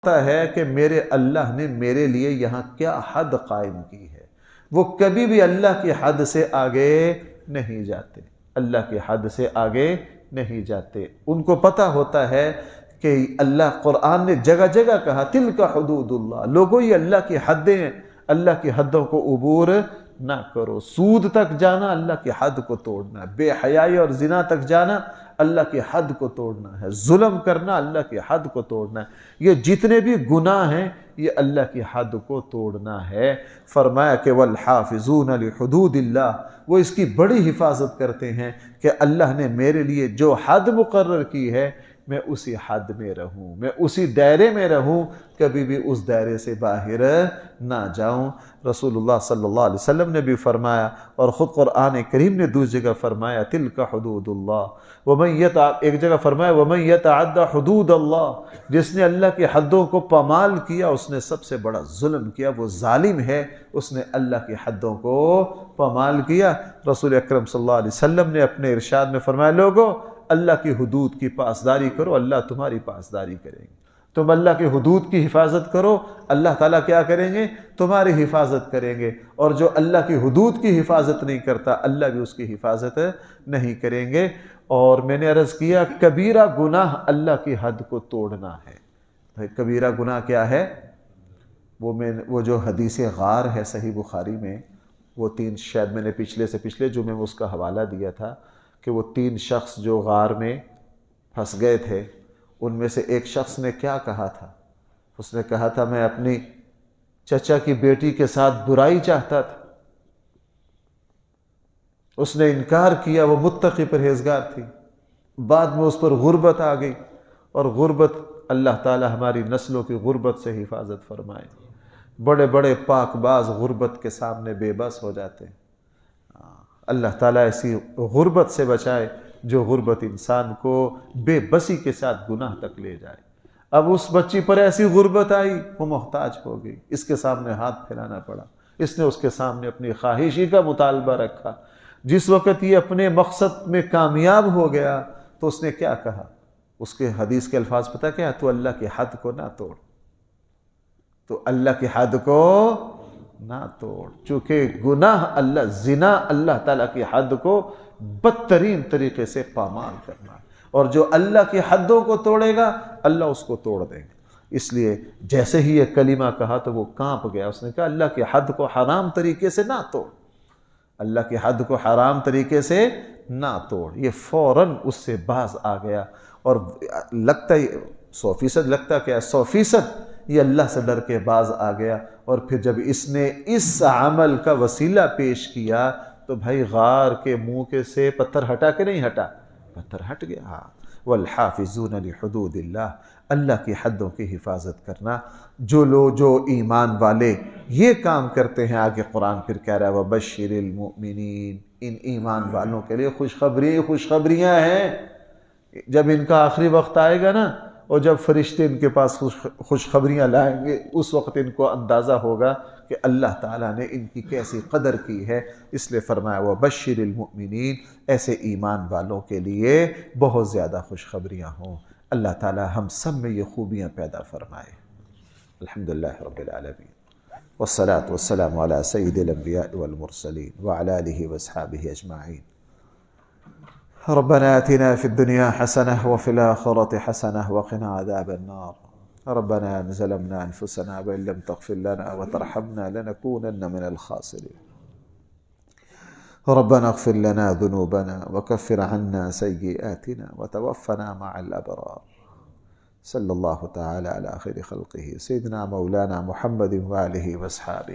ہوتا ہے کہ میرے اللہ نے میرے لیے یہاں کیا حد قائم کی ہے۔ وہ کبھی بھی اللہ کی حد سے آگے نہیں جاتے، اللہ کی حد سے آگے نہیں جاتے۔ ان کو پتہ ہوتا ہے کہ اللہ قرآن نے جگہ جگہ کہا تلک حدود اللہ، لوگوں یہ اللہ کی حدیں ہیں، اللہ کی حدوں کو عبور نہ کرو۔ سود تک جانا اللہ کی حد کو توڑنا ہے، بے حیائی اور زنا تک جانا اللہ کی حد کو توڑنا ہے، ظلم کرنا اللہ کی حد کو توڑنا ہے، یہ جتنے بھی گناہ ہیں یہ اللہ کی حد کو توڑنا ہے۔ فرمایا کہ والحافظون لحدود اللہ، وہ اس کی بڑی حفاظت کرتے ہیں کہ اللہ نے میرے لیے جو حد مقرر کی ہے میں اسی حد میں رہوں، میں اسی دائرے میں رہوں، کبھی بھی اس دائرے سے باہر نہ جاؤں۔ رسول اللہ صلی اللہ علیہ وسلم نے بھی فرمایا، اور خود قرآن کریم نے دوسری جگہ فرمایا تلک حدود اللہ، ایک جگہ فرمایا ومن یتعد حدود اللہ، جس نے اللہ کی حدوں کو پامال کیا اس نے سب سے بڑا ظلم کیا، وہ ظالم ہے، اس نے اللہ کی حدوں کو پامال کیا۔ رسول اکرم صلی اللہ علیہ وسلم نے اپنے ارشاد میں فرمایا لوگو اللہ کی حدود کی پاسداری کرو، اللہ تمہاری پاسداری کریں گے۔ تم اللہ کی حدود کی حفاظت کرو، اللہ تعالیٰ کیا کریں گے؟ تمہاری حفاظت کریں گے۔ اور جو اللہ کی حدود کی حفاظت نہیں کرتا اللہ بھی اس کی حفاظت نہیں کریں گے۔ اور میں نے عرض کیا کبیرہ گناہ اللہ کی حد کو توڑنا ہے۔ بھائی کبیرہ گناہ کیا ہے؟ وہ جو حدیث غار ہے صحیح بخاری میں، وہ شاید میں نے پچھلے جمعے میں اس کا حوالہ دیا تھا کہ وہ 3 شخص جو غار میں پھنس گئے تھے، ان میں سے ایک شخص نے کیا کہا تھا؟ اس نے کہا تھا میں اپنی چچا کی بیٹی کے ساتھ برائی چاہتا تھا، اس نے انکار کیا، وہ متقی پرہیزگار تھی۔ بعد میں اس پر غربت آ گئی، اور غربت اللہ تعالی ہماری نسلوں کی غربت سے حفاظت فرمائے۔ بڑے بڑے پاک باز غربت کے سامنے بے بس ہو جاتے ہیں۔ اللہ تعالیٰ ایسی غربت سے بچائے جو غربت انسان کو بے بسی کے ساتھ گناہ تک لے جائے۔ اب اس بچی پر ایسی غربت آئی، وہ محتاج ہو گئی، اس کے سامنے ہاتھ پھیلانا پڑا، اس نے اس کے سامنے اپنی خواہشی کا مطالبہ رکھا۔ جس وقت یہ اپنے مقصد میں کامیاب ہو گیا تو اس نے کیا کہا؟ اس کے حدیث کے الفاظ پتہ کیا؟ تو اللہ کی حد کو نہ توڑ، تو اللہ کی حد کو نہ توڑ، چونکہ گناہ زنا اللہ تعالیٰ کی حد کو بدترین طریقے سے پامال کرنا، اور جو اللہ کی حدوں کو توڑے گا اللہ اس کو توڑ دے گا۔ اس لیے جیسے ہی یہ کلمہ کہا تو وہ کانپ گیا، اس نے کہا اللہ کی حد کو حرام طریقے سے نہ توڑ، اللہ کی حد کو حرام طریقے سے نہ توڑ۔ یہ فوراً اس سے باز آ گیا، اور لگتا ہی 100% لگتا کہ 100% یہ اللہ سے ڈر کے باز آ گیا۔ اور پھر جب اس نے اس عمل کا وسیلہ پیش کیا تو بھائی غار کے منہ کے سے پتھر ہٹا کہ نہیں ہٹا؟ پتھر ہٹ گیا۔ والحافظون لحدود اللہ، اللہ کی حدوں کی حفاظت کرنا۔ جو ایمان والے یہ کام کرتے ہیں، آگے قرآن پھر کہہ رہا ہے وبشر المؤمنین، ان ایمان والوں کے لیے خوشخبریاں ہیں۔ جب ان کا آخری وقت آئے گا نا، اور جب فرشتے ان کے پاس خوشخبریاں لائیں گے، اس وقت ان کو اندازہ ہوگا کہ اللہ تعالیٰ نے ان کی کیسی قدر کی ہے۔ اس لیے فرمایا وبشر المؤمنین، ایسے ایمان والوں کے لیے بہت زیادہ خوشخبریاں ہوں۔ اللہ تعالیٰ ہم سب میں یہ خوبیاں پیدا فرمائے۔ الحمدللہ رب العالمین، والصلاة والسلام علی سید الانبیاء والمرسلین وعلی آلہ واصحابہ اجمعین۔ ربنا آتنا في الدنيا حسنة وفي الآخرة حسنة وقنا عذاب النار. ربنا ظلمنا أنفسنا وإن لم تغفر لنا وترحمنا لنكونن من الخاسرين. ربنا اغفر لنا ذنوبنا وكفر عنا سيئاتنا وتوفنا مع الأبرار. صلى الله تعالى على خير خلقه سيدنا مولانا محمد وآله وأصحابه.